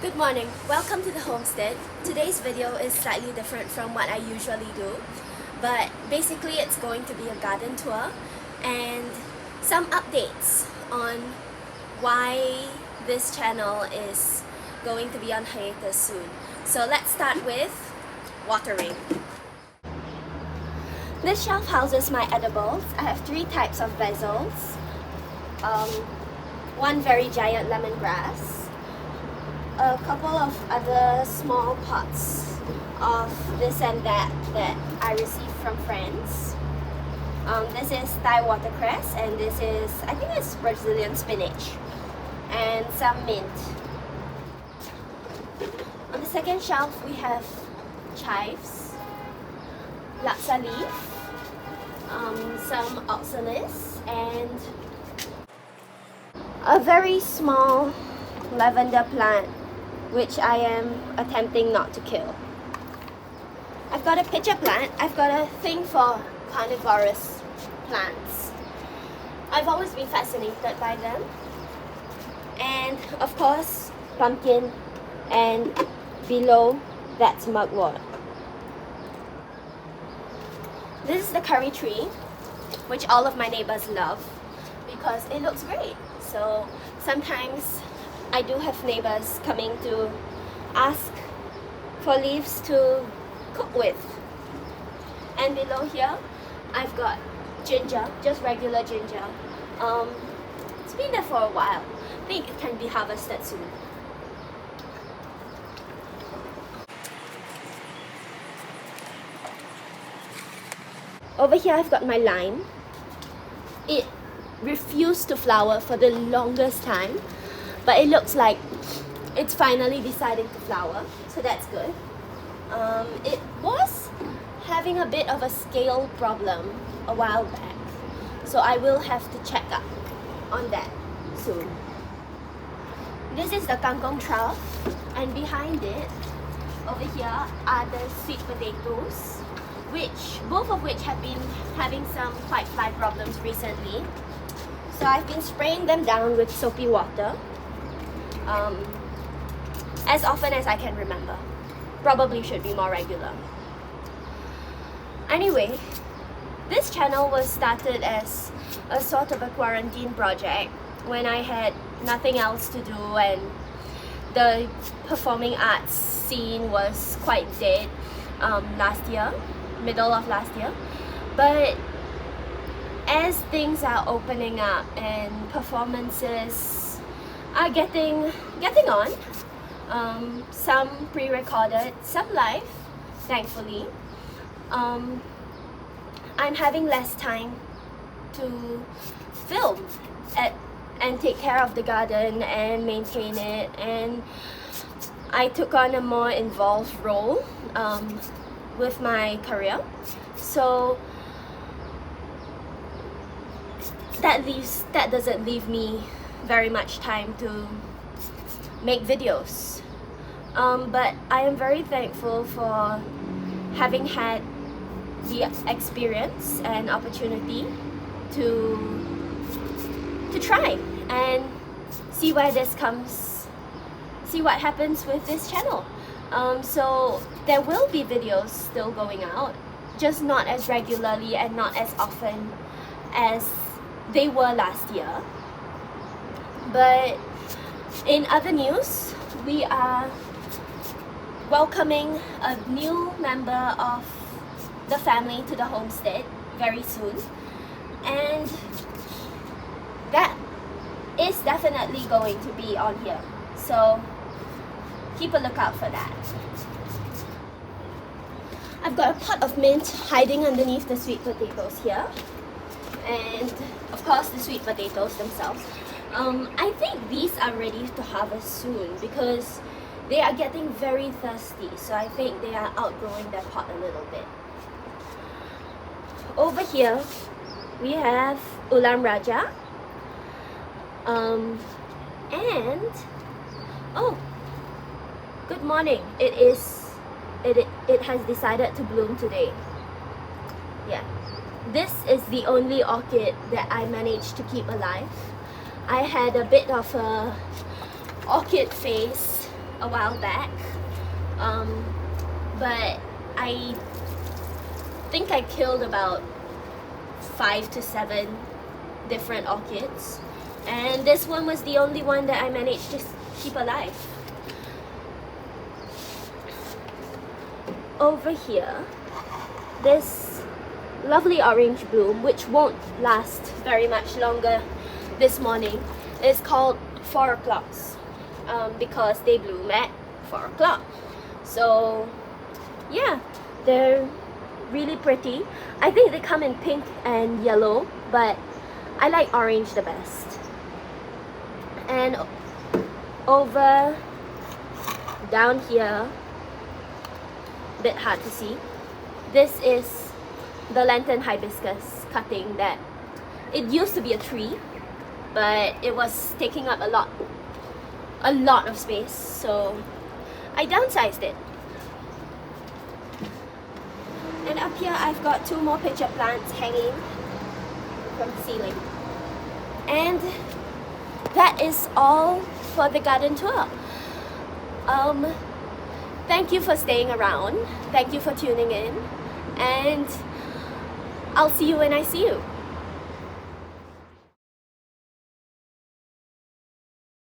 Good morning, welcome to the Homestead. Today's video is slightly different from what I usually do, but basically it's going to be a garden tour and some updates on why this channel is going to be on hiatus soon. So let's start with watering. This shelf houses my edibles. I have 3 types of vessels, one very giant lemongrass, a couple of other small pots of this and that I received from friends. This is Thai watercress, and this is, I think it's Brazilian spinach, and some mint. On the second shelf we have chives, laksa leaf, some oxalis, and a very small lavender plant which I am attempting not to kill. I've got a pitcher plant. I've got a thing for carnivorous plants. I've always been fascinated by them. And of course, pumpkin, and below that's mugwort. This is the curry tree, which all of my neighbors love because it looks great. So sometimes I do have neighbors coming to ask for leaves to cook with. And below here, I've got ginger, just regular ginger. It's been there for a while. I think it can be harvested soon. Over here, I've got my lime. It refused to flower for the longest time, but it looks like it's finally deciding to flower, so that's good. It was having a bit of a scale problem a while back, so I will have to check up on that soon. This is the kangkong trough, and behind it, over here, are the sweet potatoes, both of which have been having some whitefly problems recently. So I've been spraying them down with soapy water as often as I can remember. Probably should be more regular. Anyway, this channel was started as a sort of a quarantine project when I had nothing else to do and the performing arts scene was quite dead last year, middle of last year. But as things are opening up and performances are getting on, some pre-recorded, some live, thankfully, I'm having less time to film and take care of the garden and maintain it, and I took on a more involved role with my career. So that doesn't leave me very much time to make videos. But I am very thankful for having had the experience and opportunity to try and see where this comes, see what happens with this channel. So there will be videos still going out, just not as regularly and not as often as they were last year. But in other news, we are welcoming a new member of the family to the homestead very soon, and that is definitely going to be on here, so keep a lookout for that. I've got a pot of mint hiding underneath the sweet potatoes here, and of course the sweet potatoes themselves. I think these are ready to harvest soon because they are getting very thirsty, so I think they are outgrowing their pot a little bit. Over here we have Ulam Raja, and oh, good morning. It has decided to bloom today. Yeah, this is the only orchid that I managed to keep alive. I had a bit of a orchid phase a while back, but I think I killed about 5 to 7 different orchids, and this one was the only one that I managed to keep alive. Over here, this lovely orange bloom, which won't last very much longer this morning, is called 4 o'clocks, because they bloom at 4 o'clock. So yeah, they're really pretty. I think they come in pink and yellow, but I like orange the best. And over down here, a bit hard to see, this is the lantern hibiscus cutting that it used to be a tree, but it was taking up a lot of space, so I downsized it. And up here I've got 2 more pitcher plants hanging from the ceiling. And that is all for the garden tour. Thank you for staying around. Thank you for tuning in. And I'll see you when I see you.